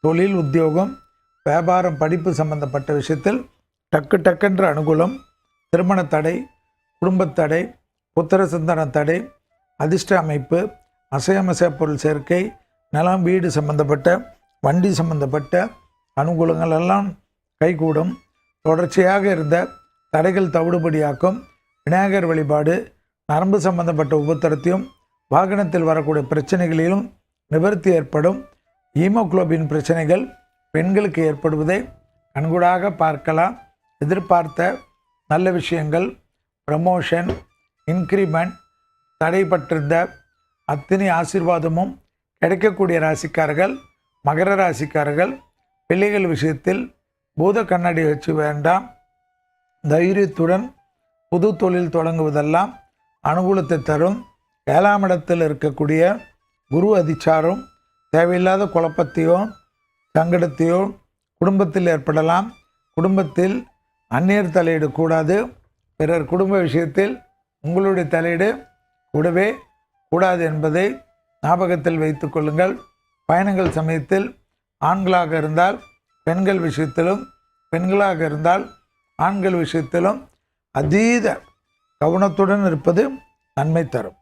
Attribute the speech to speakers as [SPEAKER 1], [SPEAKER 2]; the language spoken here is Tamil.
[SPEAKER 1] தொழில், உத்தியோகம், வியாபாரம், படிப்பு சம்பந்தப்பட்ட விஷயத்தில் டக்குன்ற அனுகூலம். திருமண தடை, குடும்பத்தடை, புத்திர சிந்தன தடை, அதிர்ஷ்ட அமைப்பு, அசையமசைய பொருள் சேர்க்கை, நிலம், வீடு சம்பந்தப்பட்ட, வண்டி சம்பந்தப்பட்ட அனுகூலங்கள் எல்லாம் கைகூடும். தொடர்ச்சியாக இருந்த தடைகள் தவிடுபடியாக்கும். விநாயகர் வழிபாடு நரம்பு சம்பந்தப்பட்ட உபத்திரத்தையும் வாகனத்தில் வரக்கூடிய பிரச்சனைகளிலும் நிவர்த்தி ஏற்படும். ஹீமோகுளோபின் பிரச்சனைகள் பெண்களுக்கு ஏற்படுவதை கண்கூடாக பார்க்கலாம். எதிர்பார்த்த நல்ல விஷயங்கள், ப்ரமோஷன், இன்க்ரிமெண்ட், தடைப்பட்டிருந்த அத்தனை ஆசீர்வாதமும் கிடைக்கக்கூடிய ராசிக்காரர்கள் மகர ராசிக்காரர்கள். பிள்ளைகள் விஷயத்தில் பூத கண்ணாடி வச்சு வேண்டாம். தைரியத்துடன் புது தொழில் தொடங்குவதெல்லாம் அனுகூலத்தை தரும். 7ஆம் இடத்தில் இருக்கக்கூடிய குரு அதிச்சாரம் தேவையில்லாத குழப்பத்தையோ சங்கடத்தையோ குடும்பத்தில் ஏற்படலாம். குடும்பத்தில் அந்நியர் தலையீடு கூடாது. பிறர் குடும்ப விஷயத்தில் உங்களுடைய தலையீடு கூடவே கூடாது என்பதை ஞாபகத்தில் வைத்து கொள்ளுங்கள். பயணங்கள் சமயத்தில் ஆண்களாக இருந்தால் பெண்கள் விஷயத்திலும், பெண்களாக இருந்தால் ஆண்கள் விஷயத்திலும் அதீத கவனத்துடன் இருப்பது நன்மை தரும்.